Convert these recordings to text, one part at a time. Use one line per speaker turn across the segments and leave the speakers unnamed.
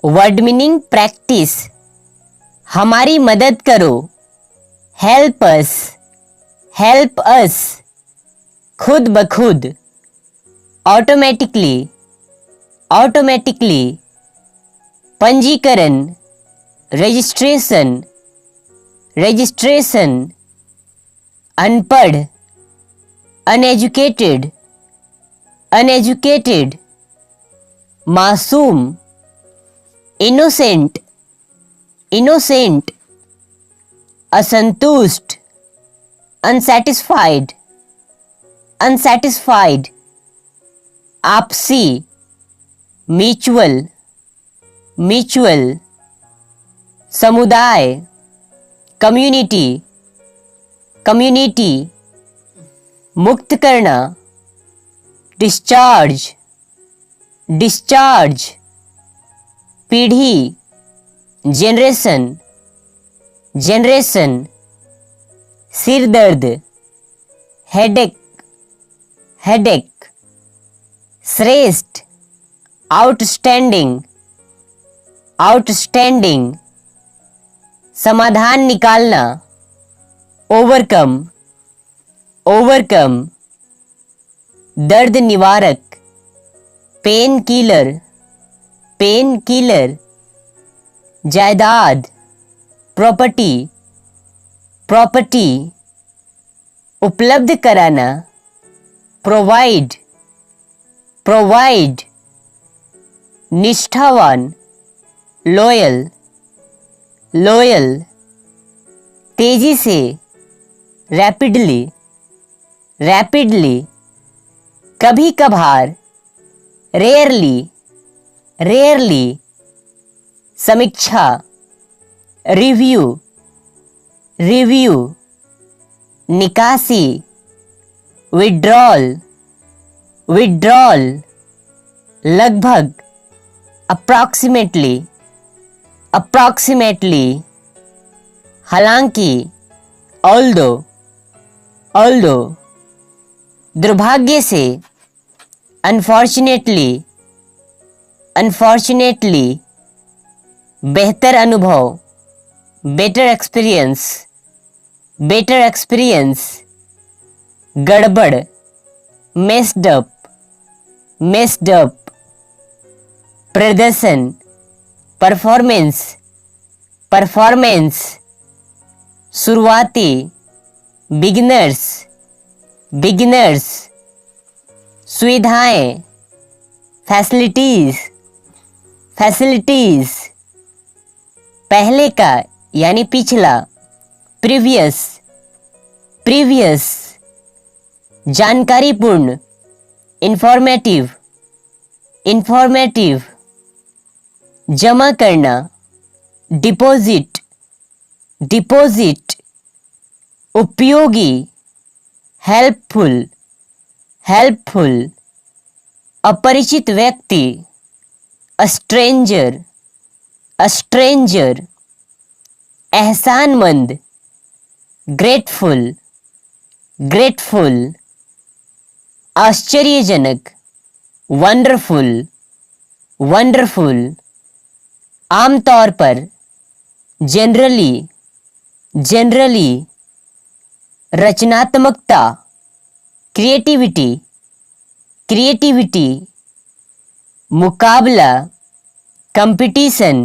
word meaning practice, हमारी मदद करो, हेल्प अस, खुद ब खुद, ऑटोमेटिकली, पंजीकरण, रजिस्ट्रेशन, अनपढ़, अनएजुकेटेड, मासूम, इनोसेंट, असंतुष्ट, अनसैटिस्फाइड, आपसी, म्यूचुअल, समुदाय, कम्युनिटी, मुक्त करना, डिस्चार्ज, पीढ़ी, जनरेशन, सिर दर्द, हेडेक, श्रेष्ठ, आउटस्टैंडिंग, समाधान निकालना, ओवरकम, दर्द निवारक, पेन किलर, जायदाद, प्रॉपर्टी, उपलब्ध कराना, प्रोवाइड, निष्ठावान, लॉयल, तेजी से, रैपिडली, कभी कभार, रेयरली, समीक्षा, रिव्यू, निकासी, विड्रॉल, लगभग, अप्रॉक्सीमेटली, हालांकि, ऑल्दो, दुर्भाग्य से, अनफॉर्चुनेटली, बेहतर अनुभव, बेटर एक्सपीरियंस, गड़बड़, मेस्ड अप, प्रदर्शन, परफॉर्मेंस, शुरुआती, बिगिनर्स, सुविधाएं, फैसिलिटीज, पहले का यानी पिछला, प्रीवियस, जानकारीपूर्ण, इंफॉर्मेटिव, जमा करना, डिपॉजिट, उपयोगी, हेल्पफुल, अपरिचित व्यक्ति, स्ट्रेंजर, एहसानमंद, ग्रेटफुल, आश्चर्यजनक, वंडरफुल, आमतौर पर, जनरली, रचनात्मकता, क्रिएटिविटी, मुकाबला, कंपटीशन,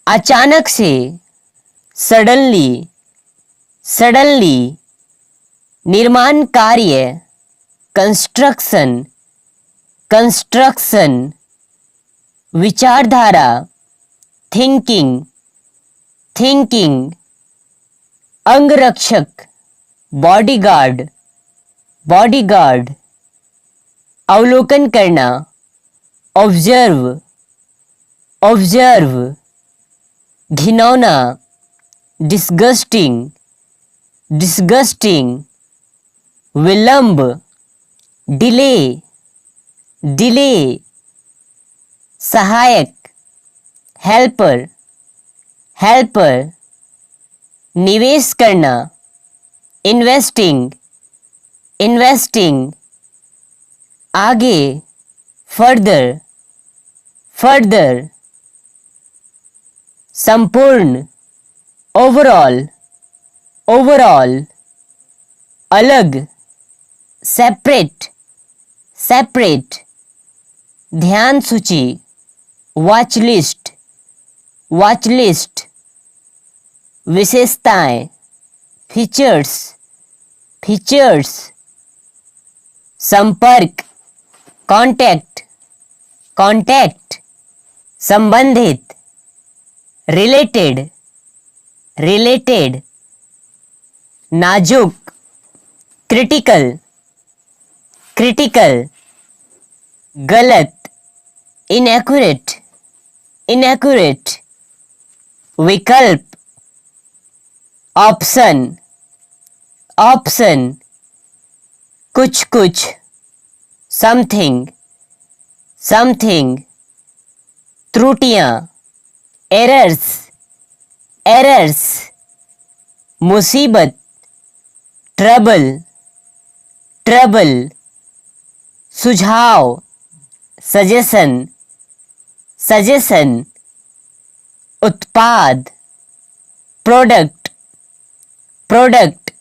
अचानक से, सडनली, निर्माण कार्य, कंस्ट्रक्शन, विचारधारा, थिंकिंग, अंगरक्षक, बॉडीगार्ड, अवलोकन करना, ऑब्जर्व, घिनौना, डिस्गस्टिंग, विलंब, डिले, सहायक, हेल्पर, निवेश करना, इन्वेस्टिंग, आगे, फर्दर, फर्दर, संपूर्ण, ओवरऑल, ओवरऑल, अलग, सेपरेट, सेपरेट, ध्यान सूची, वॉच लिस्ट, वॉच लिस्ट, विशेषताएं, फीचर्स, फीचर्स, संपर्क, कांटेक्ट, कांटेक्ट, संबंधित, रिलेटेड, रिलेटेड, नाजुक, क्रिटिकल, क्रिटिकल, गलत, इनएक्यूरेट, इनएक्यूरेट, विकल्प, ऑप्शन, ऑप्शन, कुछ कुछ, समथिंग, समथिंग, त्रुटियां, एरर्स, एरर्स, मुसीबत, ट्रबल, ट्रबल, सुझाव, सजेशन, सजेशन, उत्पाद, प्रोडक्ट, प्रोडक्ट,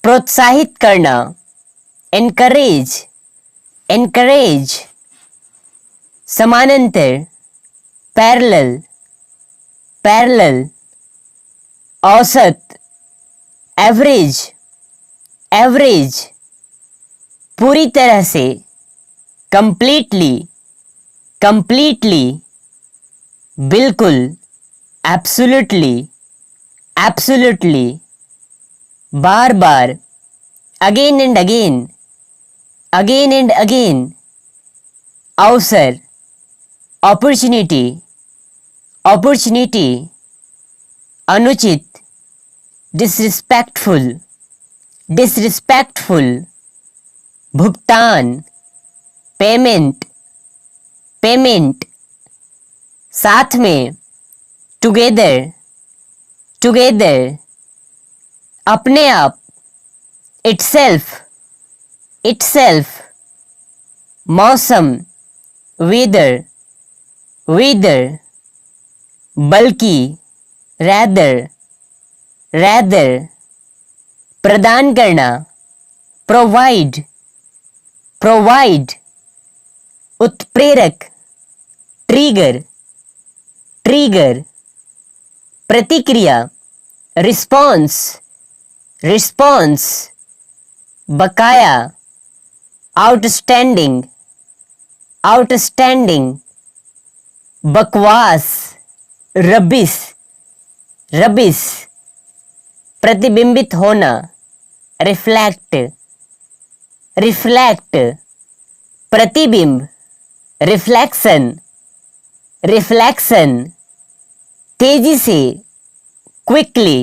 प्रोत्साहित करना, एनकरेज, एनकरेज, समानांतर, पैरेलल, पैरेलल, औसत, एवरेज, एवरेज, पूरी तरह से, कंप्लीटली, कंप्लीटली, बिल्कुल, absolutely, absolutely, bar bar, again and again, again and again, अवसर, अपॉर्चुनिटी, अपॉर्चुनिटी, अनुचित, डिसरिस्पेक्टफुल, डिसरिस्पेक्टफुल, भुगतान, पेमेंट, पेमेंट, साथ में, टुगेदर, टुगेदर, अपने आप, इटसेल्फ, इटसेल्फ, मौसम, वेदर, वेदर, बल्कि, रैदर, रैदर, प्रदान करना, प्रोवाइड, प्रोवाइड, उत्प्रेरक, ट्रिगर, ट्रिगर, प्रतिक्रिया, रिस्पॉन्स, रिस्पॉन्स, बकाया, आउटस्टैंडिंग, आउटस्टैंडिंग, बकवास, रबिश, रबिश, प्रतिबिंबित होना, रिफ्लेक्ट, रिफ्लेक्ट, प्रतिबिंब, रिफ्लेक्शन, रिफ्लेक्शन, तेजी से, क्विकली,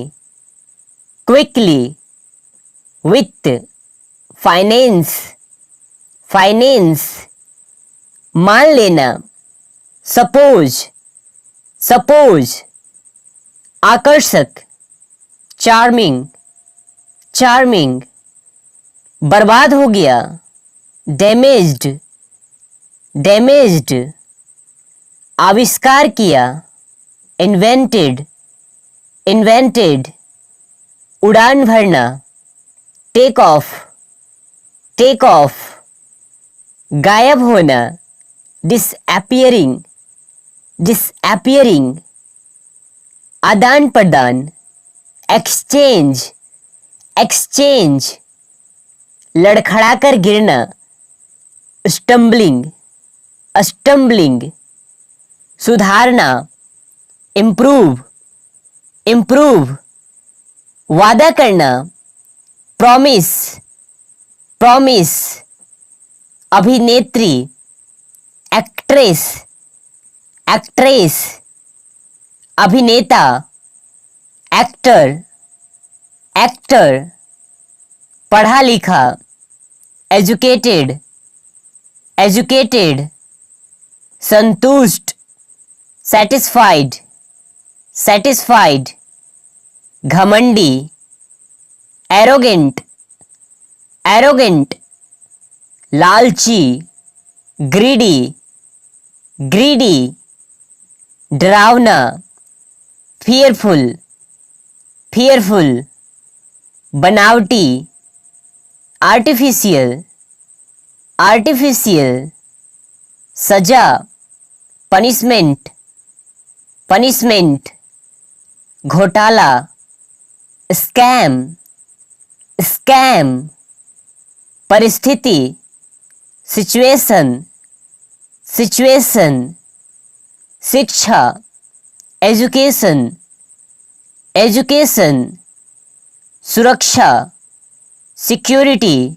क्विकली, वित्त, फाइनेंस, फाइनेंस, मान लेना, सपोज, सपोज, आकर्षक, चार्मिंग, चार्मिंग, बर्बाद हो गया, डैमेज्ड, डैमेज्ड, आविष्कार किया, इन्वेंटेड, इन्वेंटेड, उड़ान भरना, टेक ऑफ, टेक ऑफ, गायब होना, डिसअपियरिंग, डिसअपियरिंग, आदान प्रदान, एक्सचेंज, एक्सचेंज, लड़खड़ाकर गिरना, स्टम्बलिंग, स्टम्बलिंग, सुधारना, इम्प्रूव, इम्प्रूव, वादा करना, प्रॉमिस, प्रॉमिस, अभिनेत्री, एक्ट्रेस, एक्ट्रेस, अभिनेता, एक्टर, एक्टर, पढ़ा लिखा, एजुकेटेड, एजुकेटेड, संतुष्ट, सेटिस्फाइड, सेटिस्फाइड, घमंडी, एरोगेंट, एरोगेंट, लालची, ग्रीडी, ग्रीडी, डरावना, fearful, fearful, बनावटी, artificial, artificial, सजा, punishment, punishment, घोटाला, scam, scam, परिस्थिति, situation, situation, शिक्षा, education, education, सुरक्षा, security,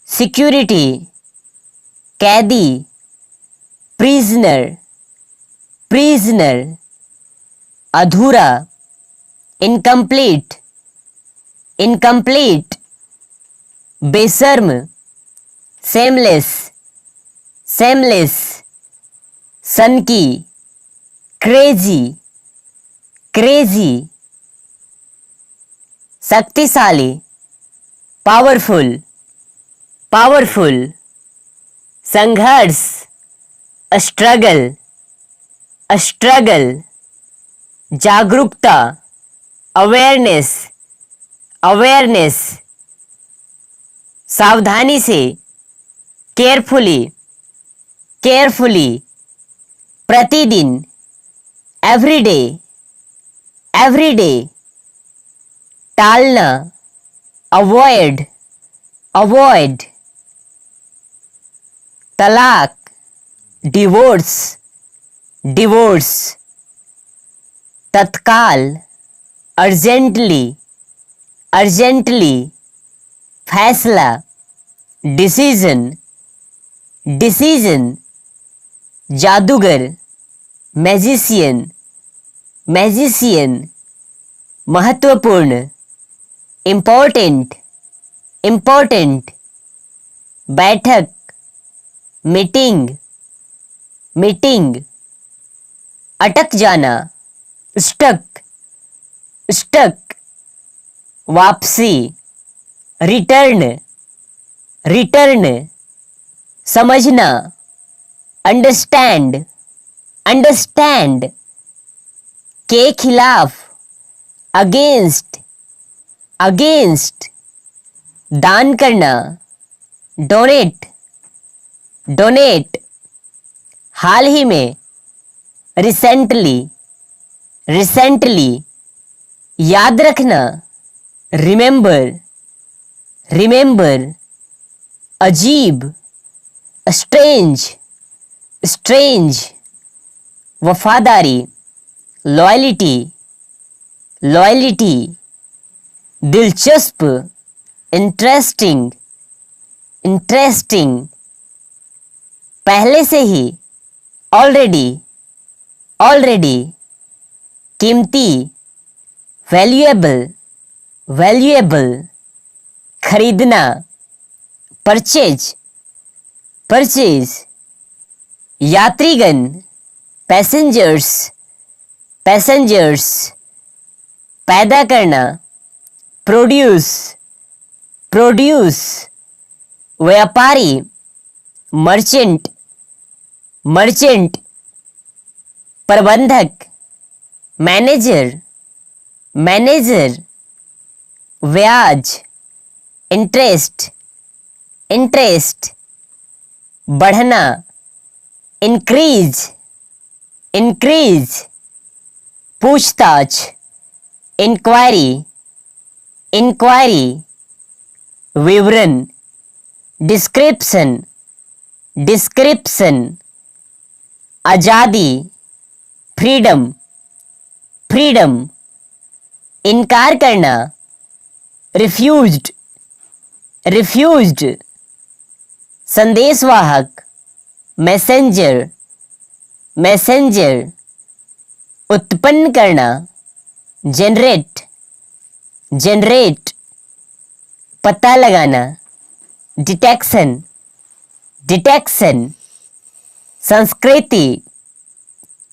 security, कैदी, prisoner, prisoner, अधूरा, incomplete, incomplete, बेशर्म, shameless, shameless, सनकी, क्रेजी, क्रेजी, शक्तिशाली, पावरफुल, पावरफुल, संघर्ष, स्ट्रगल, स्ट्रगल, जागरूकता, अवेयरनेस, अवेयरनेस, सावधानी से, केयरफुली, केयरफुली, प्रतिदिन, एवरीडे, एवरीडे, टालना, अवॉइड, अवॉइड, तलाक, डिवोर्स, डिवोर्स, तत्काल, अर्जेंटली, अर्जेंटली, फैसला, डिसीजन, डिसीजन, जादूगर, मैजिशियन, मैजिशियन, महत्वपूर्ण, इम्पोर्टेंट, इम्पोर्टेंट, बैठक, मीटिंग, मीटिंग, अटक जाना, स्टक, स्टक, वापसी, रिटर्न, रिटर्न, समझना, अंडरस्टैंड, अंडरस्टैंड, के खिलाफ, अगेंस्ट, अगेंस्ट, दान करना, डोनेट, डोनेट, हाल ही में, रिसेंटली, रिसेंटली, याद रखना, रिमेंबर, रिमेंबर, अजीब, स्ट्रेंज, स्ट्रेंज, वफादारी, लॉयलिटी, लॉयलिटी, दिलचस्प, इंटरेस्टिंग, इंटरेस्टिंग, पहले से ही, ऑलरेडी, ऑलरेडी, कीमती, वैल्यूएबल, वैल्यूएबल, खरीदना, परचेज, परचेज, यात्रीगण, पैसेंजर्स, पैसेंजर्स, पैदा करना, प्रोड्यूस, प्रोड्यूस, व्यापारी, मर्चेंट, मर्चेंट, प्रबंधक, मैनेजर, मैनेजर, ब्याज, इंटरेस्ट, इंटरेस्ट, बढ़ना, इंक्रीज, इंक्रीज, पूछताछ, इंक्वायरी, इंक्वायरी, विवरण, डिस्क्रिप्शन, डिस्क्रिप्शन, आज़ादी, फ्रीडम, फ्रीडम, इनकार करना, रिफ्यूज्ड, रिफ्यूज्ड, संदेशवाहक, मैसेंजर, मैसेंजर, उत्पन्न करना, जनरेट, जनरेट, पता लगाना, डिटेक्शन, डिटेक्शन, संस्कृति,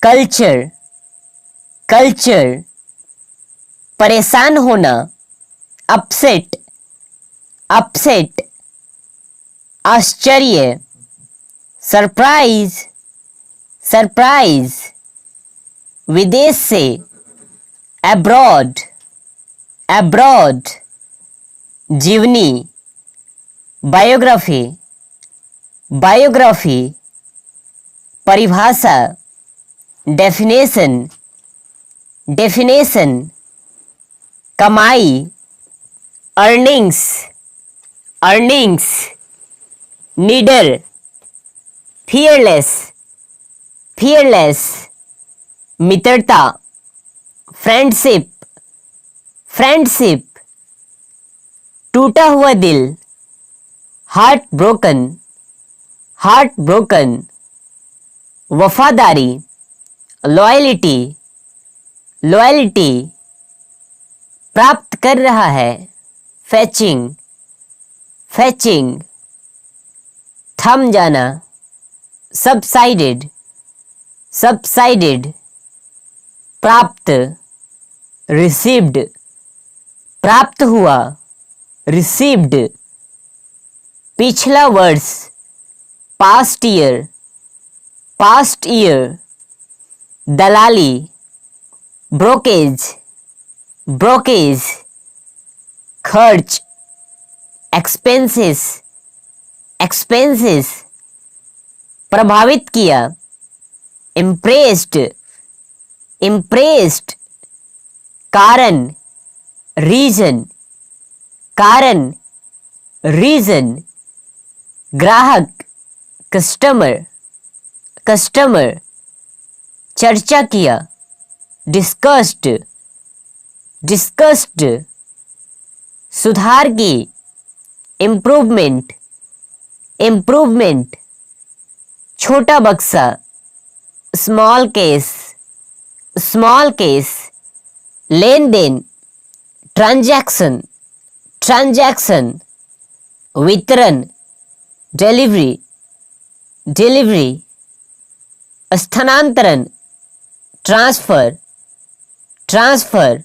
कल्चर, कल्चर, परेशान होना, अपसेट, अपसेट, आश्चर्य, सरप्राइज, सरप्राइज, विदेश से, अब्रॉड, अब्रॉड, जीवनी, बायोग्राफी, बायोग्राफी, परिभाषा, डेफिनेशन, डेफिनेशन, कमाई, अर्निंग्स, अर्निंग्स, नीडर, फियरलेस, फियरलेस, मित्रता, फ्रेंडशिप, फ्रेंडशिप, टूटा हुआ दिल, हार्ट ब्रोकन, हार्ट ब्रोकन, वफादारी, लॉयल्टी, लॉयल्टी, प्राप्त कर रहा है, फैचिंग, फैचिंग, थम जाना, सबसाइडेड, सबसाइडेड, प्राप्त, रिसीव्ड, प्राप्त हुआ, रिसीव्ड, पिछला वर्ष, पास्ट ईयर, पास्ट ईयर, दलाली, ब्रोकेज, ब्रोकेज, खर्च, एक्सपेंसेस, एक्सपेंसेस, प्रभावित किया, इम्प्रेस्ड, इम्प्रेस्ड, कारण, रीजन, कारण, रीजन, ग्राहक, कस्टमर, कस्टमर, चर्चा किया, डिस्कस्ड, डिस्कस्ड, सुधार की, इम्प्रूवमेंट, इम्प्रूवमेंट, छोटा बक्सा, स्मॉल केस, स्मॉल केस, लेन देन, ट्रांजैक्शन, ट्रांजैक्शन, वितरण, डिलीवरी, डिलीवरी, स्थानांतरण, ट्रांसफर, ट्रांसफर,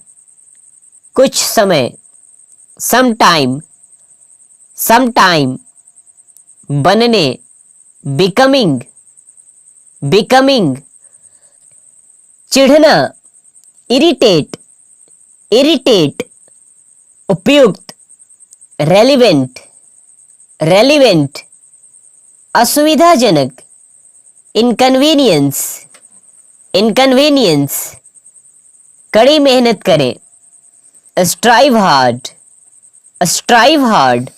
कुछ समय, सम टाइम, सम टाइम, बनने, बिकमिंग, बिकमिंग, चिढ़ना, इरिटेट, इरिटेट, उपयुक्त, रेलिवेंट, रेलिवेंट, असुविधाजनक, इनकन्वीनियंस, इनकन्वीनियंस, कड़ी मेहनत करें, स्ट्राइव हार्ड, स्ट्राइव हार्ड,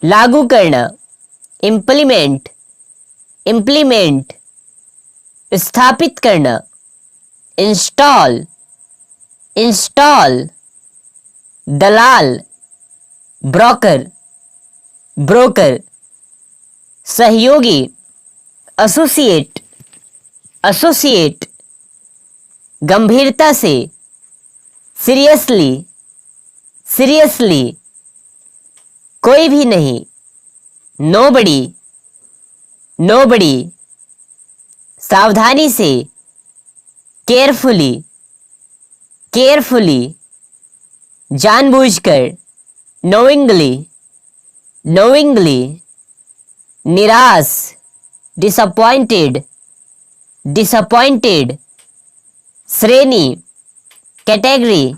लागू करना, इम्प्लीमेंट, इम्प्लीमेंट, स्थापित करना, इंस्टॉल, इंस्टॉल, दलाल, ब्रोकर, ब्रोकर, सहयोगी, एसोसिएट, एसोसिएट, गंभीरता से, सीरियसली, सीरियसली, कोई भी नहीं, नोबडी, नोबडी, सावधानी से, केयरफुली, केयरफुली, जानबूझकर, नोइंगली, नोइंगली, निराश, डिसअपॉइंटेड, डिसअपॉइंटेड, श्रेणी, कैटेगरी,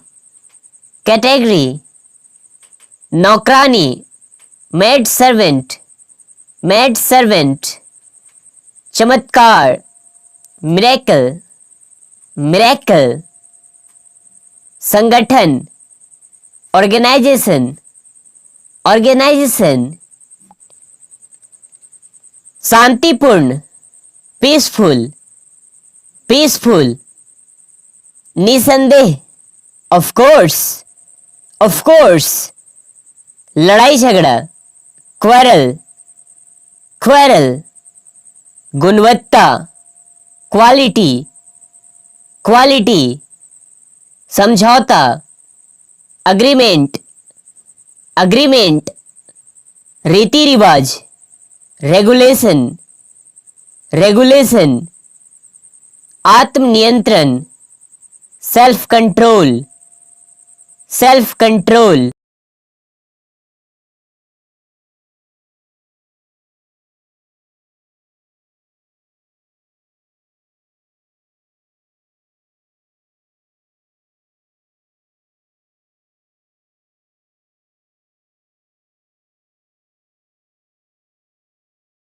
कैटेगरी, नौकरानी, मेड सर्वेंट, मेड सर्वेंट, चमत्कार, मिरेकल, मिरेकल, संगठन, ऑर्गेनाइजेशन, ऑर्गेनाइजेशन, शांतिपूर्ण, पीसफुल, पीसफुल, निसंदेह, ऑफ कोर्स, ऑफ कोर्स, लड़ाई झगड़ा, क्वेरल, क्वेरल, गुणवत्ता, क्वालिटी, क्वालिटी, समझौता, अग्रीमेंट, अग्रीमेंट, रीति रिवाज, रेगुलेशन, रेगुलेशन, आत्मनियंत्रण, सेल्फ कंट्रोल, सेल्फ कंट्रोल,